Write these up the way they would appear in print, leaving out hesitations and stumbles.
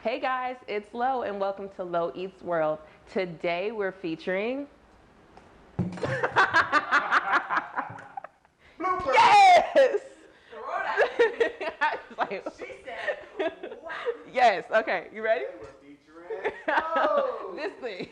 Hey guys, it's Lo and welcome to Lo Eats World. Today we're featuring Yes! I was like, She said, what? yes, okay, you ready? We're featuring Lo. This thing.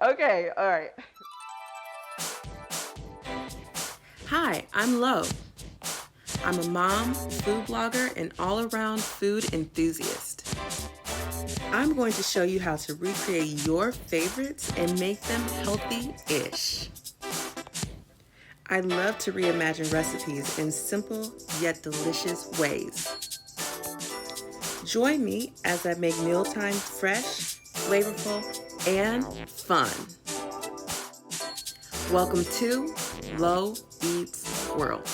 Okay, all right. Hi, I'm Lo. I'm a mom, food blogger, and all-around food enthusiast. I'm going to show you how to recreate your favorites and make them healthy-ish. I love to reimagine recipes in simple yet delicious ways. Join me as I make mealtime fresh, flavorful, and fun. Welcome to Lo Eats World.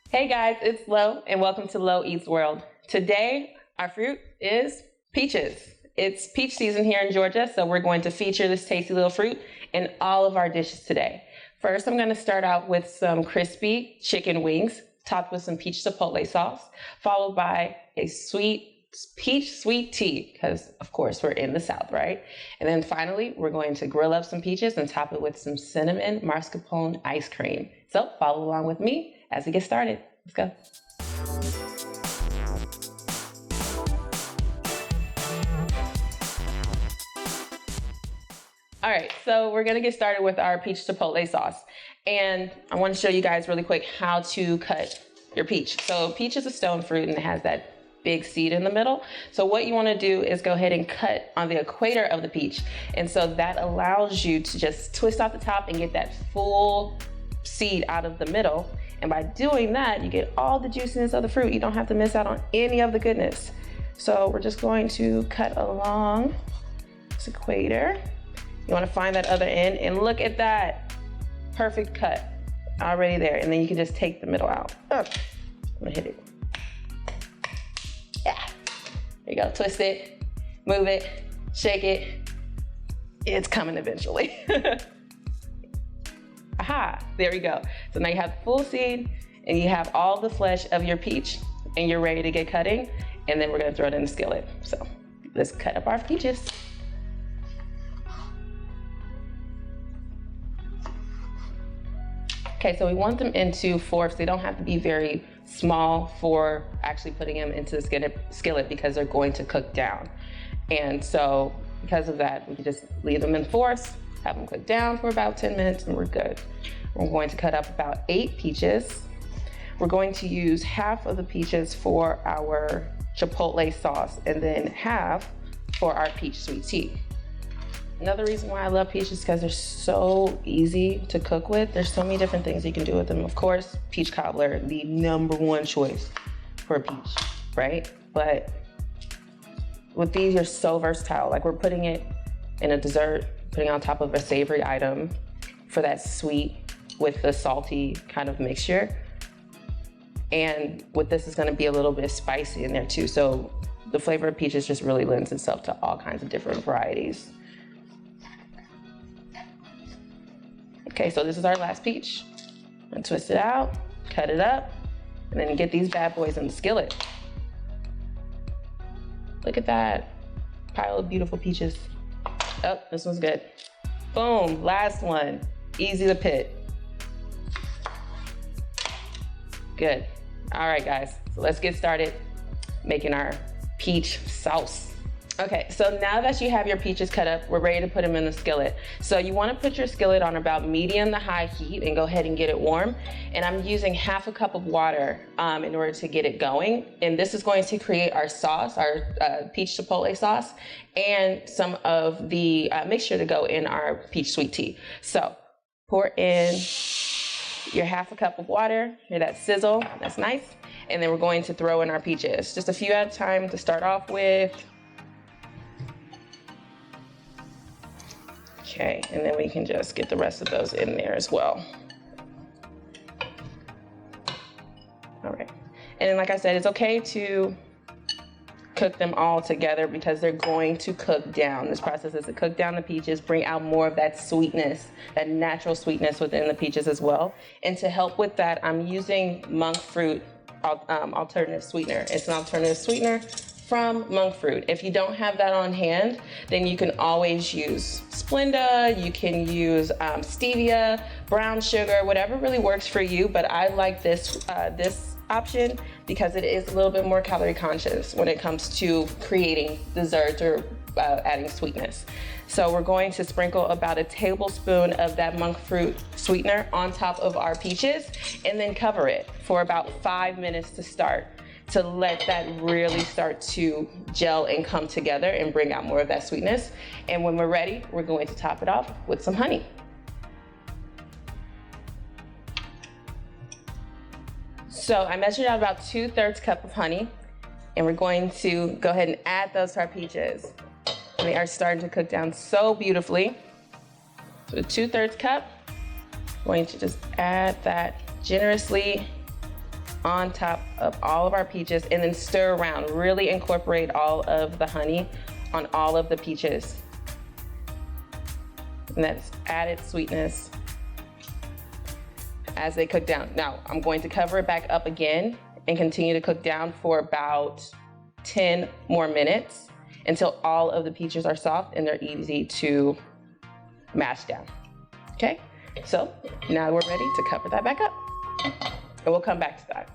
Hey guys, it's Lo and welcome to Lo Eats World. Today, our fruit is peaches. It's peach season here in Georgia, so we're going to feature this tasty little fruit in all of our dishes today. First, I'm going to start out with some crispy chicken wings topped with some peach chipotle sauce, followed by a peach sweet tea, because of course we're in the South, right? And then finally, we're going to grill up some peaches and top it with some cinnamon mascarpone ice cream. So follow along with me as we get started. Let's go. All right, so we're gonna get started with our peach chipotle sauce. And I wanna show you guys really quick how to cut your peach. So peach is a stone fruit and it has that big seed in the middle. So what you wanna do is go ahead and cut on the equator of the peach. And so that allows you to just twist off the top and get that full seed out of the middle. And by doing that, you get all the juiciness of the fruit. You don't have to miss out on any of the goodness. So we're just going to cut along this equator. You want to find that other end and look at that. Perfect cut already there. And then you can just take the middle out. Oh, I'm gonna hit it. Yeah, there you go. Twist it, move it, shake it. It's coming eventually. Aha, there we go. So now you have full seed and you have all the flesh of your peach and you're ready to get cutting. And then we're gonna throw it in the skillet. So let's cut up our peaches. Okay, so we want them into fourths. They don't have to be very small for actually putting them into the skillet because they're going to cook down. And so because of that, we can just leave them in fourths, have them cook down for about 10 minutes and we're good. We're going to cut up about 8 peaches. We're going to use half of the peaches for our chipotle sauce and then half for our peach sweet tea. Another reason why I love peaches is because they're so easy to cook with. There's so many different things you can do with them. Of course, peach cobbler, the #1 choice for a peach, right? But with these, you're so versatile. Like we're putting it in a dessert, putting it on top of a savory item for that sweet with the salty kind of mixture. And with this, it's gonna be a little bit spicy in there too. So the flavor of peaches just really lends itself to all kinds of different varieties. Okay, so this is our last peach. And twist it out, cut it up, and then get these bad boys in the skillet. Look at that pile of beautiful peaches. Oh, this one's good. Boom, last one. Easy to pit. Good. All right, guys, so let's get started making our peach sauce. Okay, so now that you have your peaches cut up, we're ready to put them in the skillet. So you want to put your skillet on about medium to high heat and go ahead and get it warm. And I'm using half a cup of water in order to get it going. And this is going to create our sauce, our peach chipotle sauce, and some of the mixture to go in our peach sweet tea. So pour in your half a cup of water, hear that sizzle, that's nice. And then we're going to throw in our peaches. Just a few at a time to start off with. Okay, and then we can just get the rest of those in there as well. All right, and then like I said, it's okay to cook them all together because they're going to cook down. This process is to cook down the peaches, bring out more of that sweetness, that natural sweetness within the peaches as well. And to help with that, I'm using monk fruit alternative sweetener. It's an alternative sweetener from monk fruit. If you don't have that on hand, then you can always use Splenda, you can use stevia, brown sugar, whatever really works for you. But I like this option because it is a little bit more calorie conscious when it comes to creating desserts or adding sweetness. So we're going to sprinkle about a tablespoon of that monk fruit sweetener on top of our peaches and then cover it for about 5 minutes to start, to let that really start to gel and come together and bring out more of that sweetness. And when we're ready, we're going to top it off with some honey. So I measured out about 2/3 cup of honey, and we're going to go ahead and add those to our peaches. And they are starting to cook down so beautifully. So the 2/3 cup, I'm going to just add that generously on top of all of our peaches and then stir around. Really incorporate all of the honey on all of the peaches. And that's added sweetness as they cook down. Now, I'm going to cover it back up again and continue to cook down for about 10 more minutes until all of the peaches are soft and they're easy to mash down. Okay, so now we're ready to cover that back up. And we'll come back to that.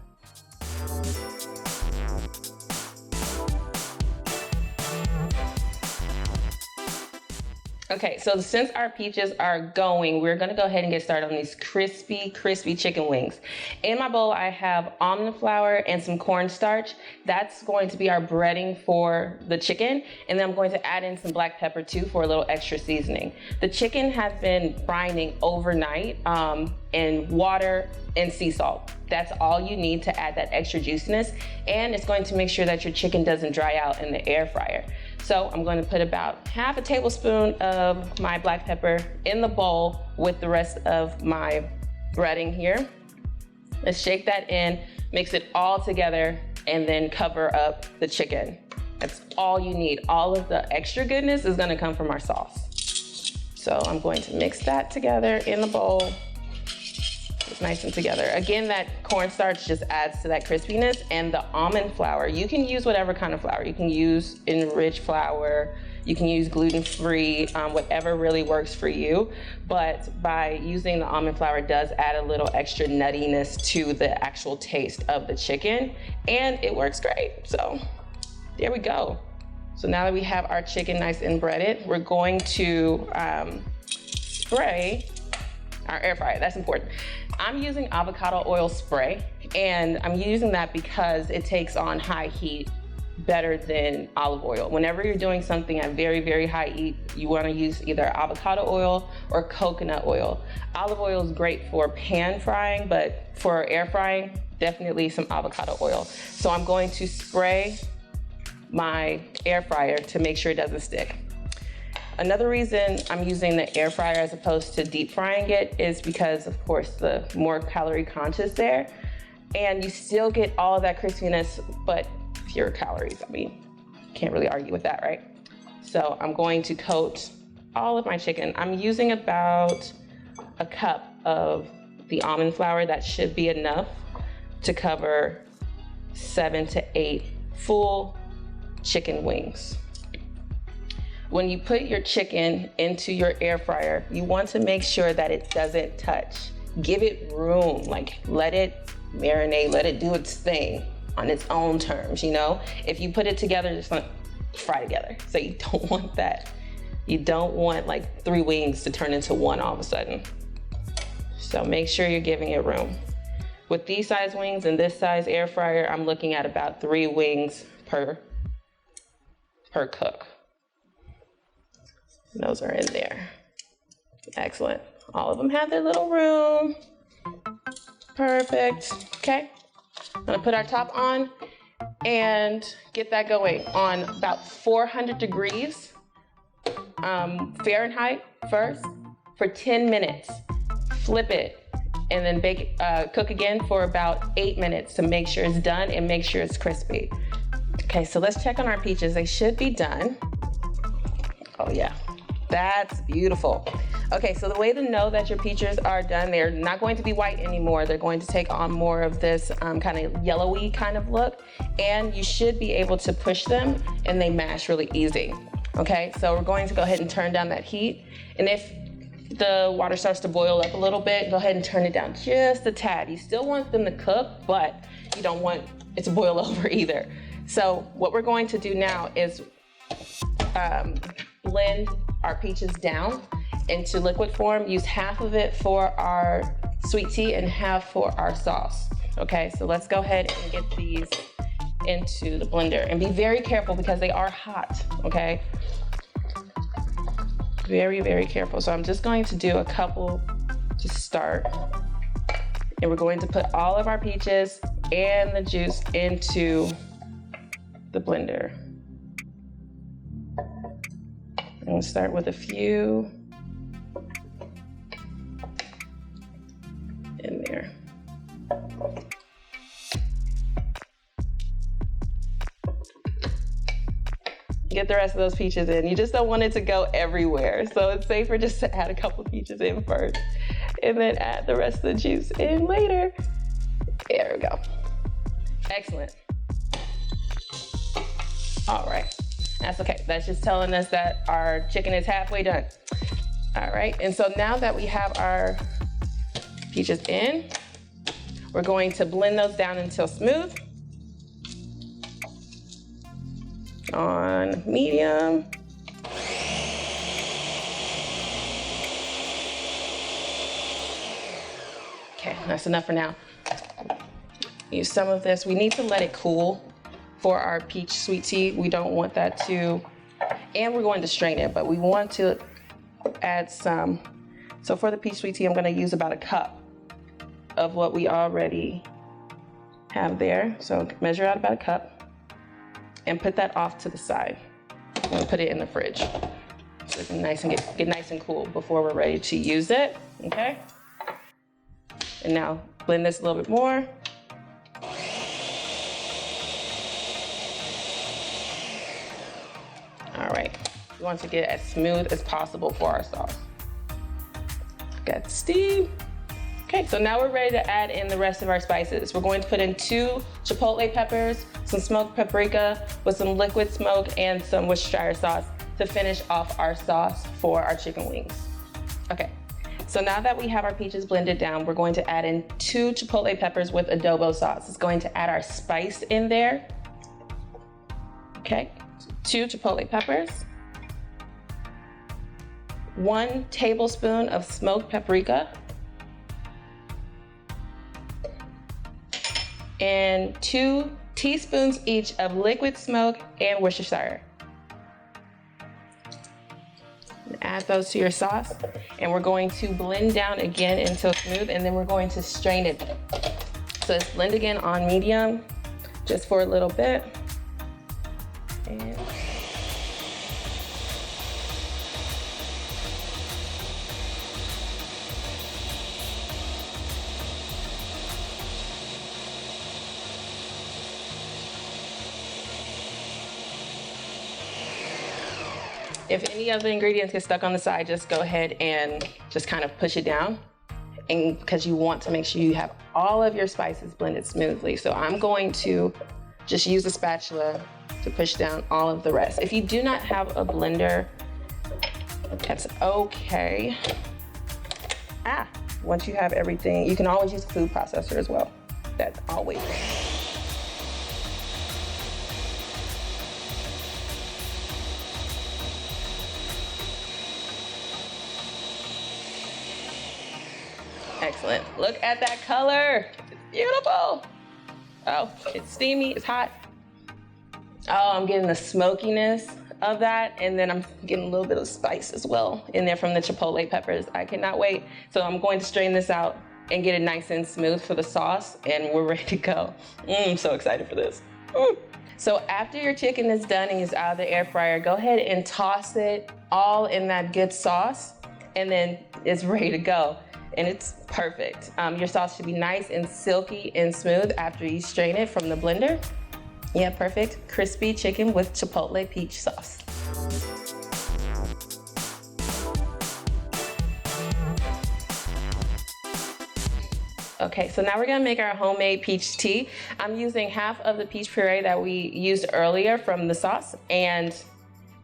Okay, so since our peaches are going, we're gonna go ahead and get started on these crispy, crispy chicken wings. In my bowl, I have almond flour and some cornstarch. That's going to be our breading for the chicken. And then I'm going to add in some black pepper too for a little extra seasoning. The chicken has been brining overnight in water and sea salt. That's all you need to add that extra juiciness. And it's going to make sure that your chicken doesn't dry out in the air fryer. So I'm going to put about 1/2 tablespoon of my black pepper in the bowl with the rest of my breading here. Let's shake that in, mix it all together, and then cover up the chicken. That's all you need. All of the extra goodness is gonna come from our sauce. So I'm going to mix that together in the bowl. It's nice and together. Again, that cornstarch just adds to that crispiness, and the almond flour, you can use whatever kind of flour. You can use enriched flour, you can use gluten-free, whatever really works for you. But by using the almond flour, it does add a little extra nuttiness to the actual taste of the chicken, and it works great. So there we go. So now that we have our chicken nice and breaded, we're going to spray our air fryer. That's important. I'm using avocado oil spray, and I'm using that because it takes on high heat better than olive oil. Whenever you're doing something at very, very high heat, you want to use either avocado oil or coconut oil. Olive oil is great for pan frying, but for air frying, definitely some avocado oil. So I'm going to spray my air fryer to make sure it doesn't stick. Another reason I'm using the air fryer as opposed to deep frying it is because, of course, the more calorie conscious there, and you still get all of that crispiness, but fewer calories. I mean, can't really argue with that, right? So I'm going to coat all of my chicken. I'm using about a cup of the almond flour. That should be enough to cover 7 to 8 full chicken wings. When you put your chicken into your air fryer, you want to make sure that it doesn't touch. Give it room, like let it marinate, let it do its thing on its own terms, you know? If you put it together, just like fry together. So you don't want that. You don't want like 3 wings to turn into 1 all of a sudden. So make sure you're giving it room. With these size wings and this size air fryer, I'm looking at about 3 wings per cook. Those are in there. Excellent. All of them have their little room. Perfect. Okay. I'm gonna put our top on and get that going on about 400 degrees Fahrenheit first for 10 minutes. Flip it and then cook again for about 8 minutes to make sure it's done and make sure it's crispy. Okay, so let's check on our peaches. They should be done. Oh yeah. That's beautiful. Okay, so the way to know that your peaches are done, they're not going to be white anymore. They're going to take on more of this kind of yellowy kind of look, and you should be able to push them and they mash really easy. Okay, so we're going to go ahead and turn down that heat. And if the water starts to boil up a little bit, go ahead and turn it down just a tad. You still want them to cook, but you don't want it to boil over either. So what we're going to do now is blend our peaches down into liquid form. Use half of it for our sweet tea and half for our sauce. Okay, so let's go ahead and get these into the blender. And be very careful because they are hot, okay? Very, very careful. So I'm just going to do a couple to start. And we're going to put all of our peaches and the juice into the blender. I'm gonna start with a few in there. Get the rest of those peaches in. You just don't want it to go everywhere. So it's safer just to add a couple peaches in first and then add the rest of the juice in later. There we go. Excellent. All right. That's okay. That's just telling us that our chicken is halfway done. All right. And so now that we have our peaches in, we're going to blend those down until smooth. On medium. Okay, that's enough for now. Use some of this. We need to let it cool for our peach sweet tea. We don't want that to, and we're going to strain it, but we want to add some. So for the peach sweet tea, I'm gonna use about a cup of what we already have there. So measure out about a cup and put that off to the side. I'm gonna put it in the fridge. So it can get nice and cool before we're ready to use it, okay? And now blend this a little bit more. All right, we want to get as smooth as possible for our sauce. Got steam. Okay, so now we're ready to add in the rest of our spices. We're going to put in 2 chipotle peppers, some smoked paprika with some liquid smoke and some Worcestershire sauce to finish off our sauce for our chicken wings. Okay, so now that we have our peaches blended down, we're going to add in 2 chipotle peppers with adobo sauce. It's going to add our spice in there. Okay, 2 chipotle peppers, 1 tablespoon of smoked paprika, and 2 teaspoons each of liquid smoke and Worcestershire. Add those to your sauce, and we're going to blend down again until smooth, and then we're going to strain it. So let's blend again on medium, just for a little bit. And if any of the ingredients get stuck on the side, just go ahead and just kind of push it down, and because you want to make sure you have all of your spices blended smoothly. So I'm going to just use a spatula to push down all of the rest. If you do not have a blender, that's okay. Once you have everything, you can always use a food processor as well. That's always. Excellent. Look at that color. It's beautiful. Oh, it's steamy, it's hot. Oh, I'm getting the smokiness of that, and then I'm getting a little bit of spice as well in there from the chipotle peppers. I cannot wait. So I'm going to strain this out and get it nice and smooth for the sauce, and we're ready to go. I'm so excited for this. So after your chicken is done and is out of the air fryer, go ahead and toss it all in that good sauce, and then it's ready to go. And it's perfect. Your sauce should be nice and silky and smooth after you strain it from the blender. Yeah, perfect. Crispy chicken with chipotle peach sauce. Okay, so now we're gonna make our homemade peach tea. I'm using half of the peach puree that we used earlier from the sauce, and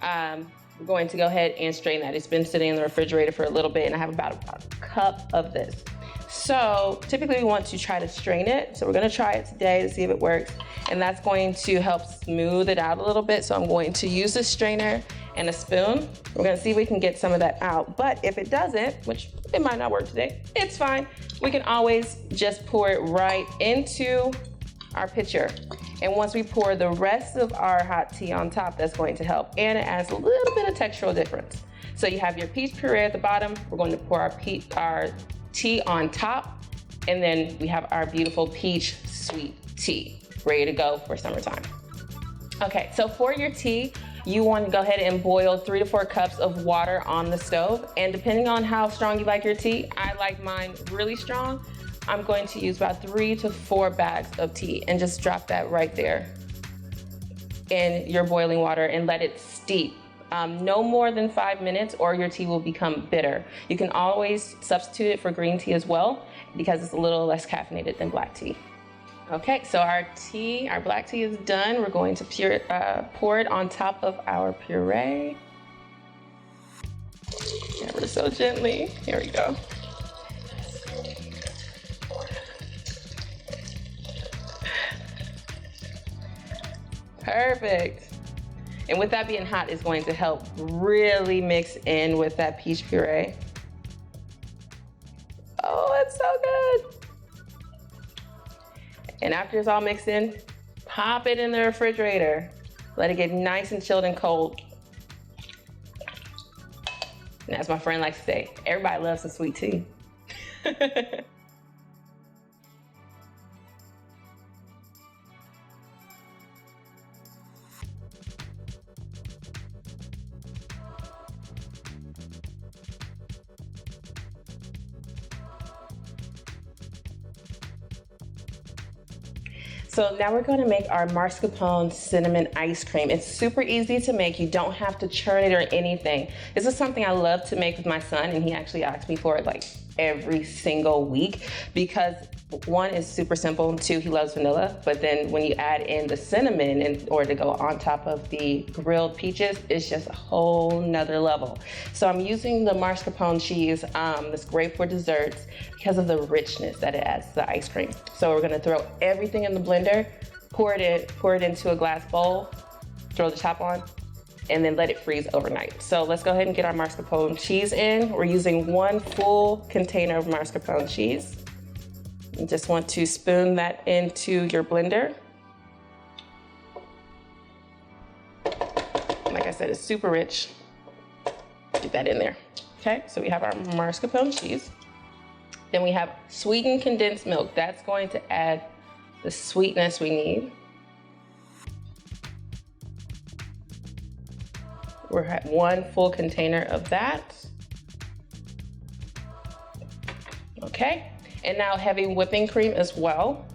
we're going to go ahead and strain that. It's been sitting in the refrigerator for a little bit, and I have about a cup of this. So typically we want to try to strain it. So we're gonna try it today to see if it works, and that's going to help smooth it out a little bit. So I'm going to use a strainer and a spoon. We're gonna see if we can get some of that out. But if it doesn't, which it might not work today, it's fine. We can always just pour it right into our pitcher. And once we pour the rest of our hot tea on top, that's going to help. And it adds a little bit of textural difference. So you have your peach puree at the bottom. We're going to pour our tea on top. And then we have our beautiful peach sweet tea ready to go for summertime. Okay, so for your tea, you want to go ahead and boil 3 to 4 cups of water on the stove. And depending on how strong you like your tea, I like mine really strong. I'm going to use about 3 to 4 bags of tea and just drop that right there in your boiling water and let it steep. No more than 5 minutes or your tea will become bitter. You can always substitute it for green tea as well because it's a little less caffeinated than black tea. Okay, so our black tea is done. We're going to pour it on top of our puree. Ever so gently. Here we go. Perfect. And with that being hot, it's going to help really mix in with that peach puree. Oh, it's so good. And after it's all mixed in, pop it in the refrigerator. Let it get nice and chilled and cold. And as my friend likes to say, everybody loves a sweet tea. So now we're going to make our mascarpone cinnamon ice cream. It's super easy to make. You don't have to churn it or anything. This is something I love to make with my son, and he actually asks me for it like every single week because 1, is super simple, and 2, he loves vanilla. But then when you add in the cinnamon in order to go on top of the grilled peaches, it's just a whole nother level. So I'm using the mascarpone cheese that's great for desserts because of the richness that it adds to the ice cream. So we're gonna throw everything in the blender, pour it into a glass bowl, throw the top on, and then let it freeze overnight. So let's go ahead and get our mascarpone cheese in. We're using 1 full container of mascarpone cheese. You just want to spoon that into your blender. Like I said, it's super rich. Get that in there. Okay, so we have our mascarpone cheese. Then we have sweetened condensed milk. That's going to add the sweetness we need. We're at 1 full container of that. Okay, and now heavy whipping cream as well.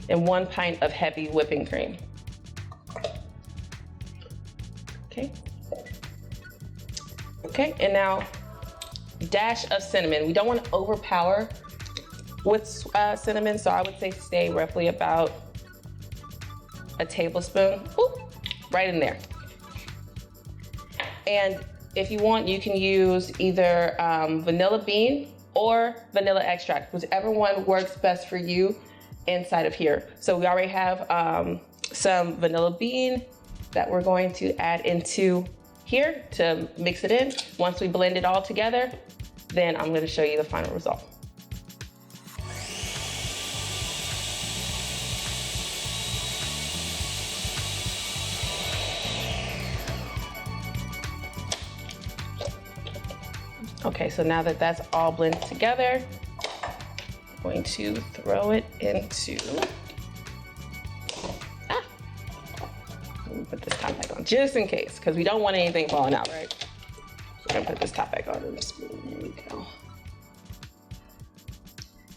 And 1 pint of heavy whipping cream. Okay. Okay, and now dash of cinnamon. We don't want to overpower with cinnamon, so I would say stay roughly about a tablespoon. Ooh, right in there. And if you want, you can use either vanilla bean or vanilla extract, whichever one works best for you inside of here. So we already have some vanilla bean that we're going to add into here to mix it in. Once we blend it all together, then I'm gonna show you the final result. Okay, so now that that's all blended together, I'm going to throw it into, let me put this top back on just in case, because we don't want anything falling out, right? So I'm gonna put this top back on and spoon. There we go.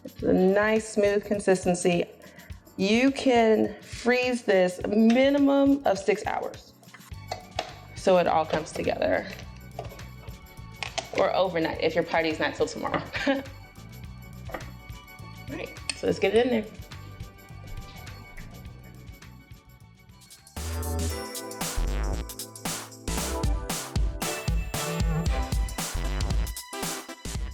It's a nice smooth consistency. You can freeze this a minimum of 6 hours so it all comes together. Or overnight if your party's not till tomorrow. All right, so let's get it in there.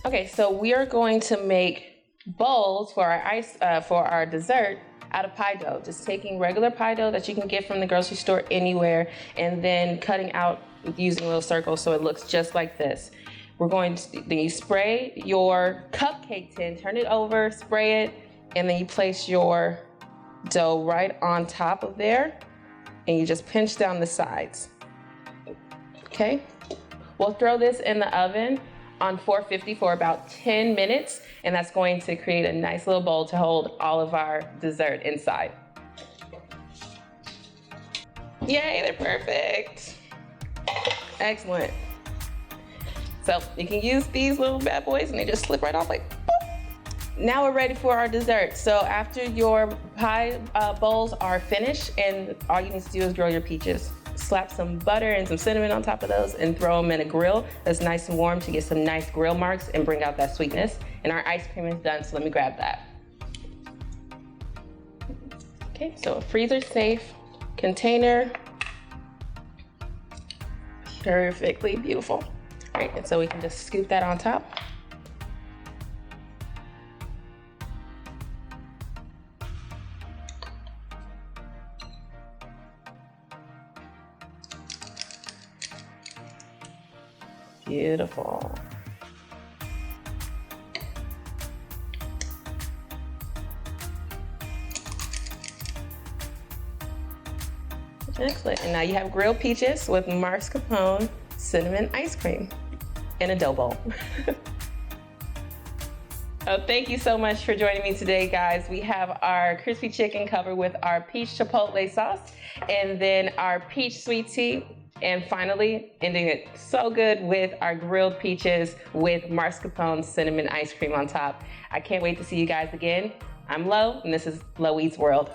Okay, so we are going to make bowls for our dessert out of pie dough. Just taking regular pie dough that you can get from the grocery store anywhere, and then cutting out using little circles so it looks just like this. Then you spray your cupcake tin, turn it over, spray it, and then you place your dough right on top of there, and you just pinch down the sides. Okay, we'll throw this in the oven on 450 for about 10 minutes, and that's going to create a nice little bowl to hold all of our dessert inside. Yay, they're perfect. Excellent. So you can use these little bad boys and they just slip right off like boop. Now we're ready for our dessert. So after your pie bowls are finished, and all you need to do is grill your peaches. Slap some butter and some cinnamon on top of those and throw them in a grill that's nice and warm to get some nice grill marks and bring out that sweetness. And our ice cream is done, so let me grab that. Okay, so a freezer safe container. Perfectly beautiful. All right, and so we can just scoop that on top. Beautiful. Excellent. And now you have grilled peaches with mascarpone cinnamon ice cream in a dough bowl. Oh, thank you so much for joining me today, guys. We have our crispy chicken covered with our peach chipotle sauce, and then our peach sweet tea. And finally, ending it so good with our grilled peaches with mascarpone cinnamon ice cream on top. I can't wait to see you guys again. I'm Lo, and this is Lo Eats World.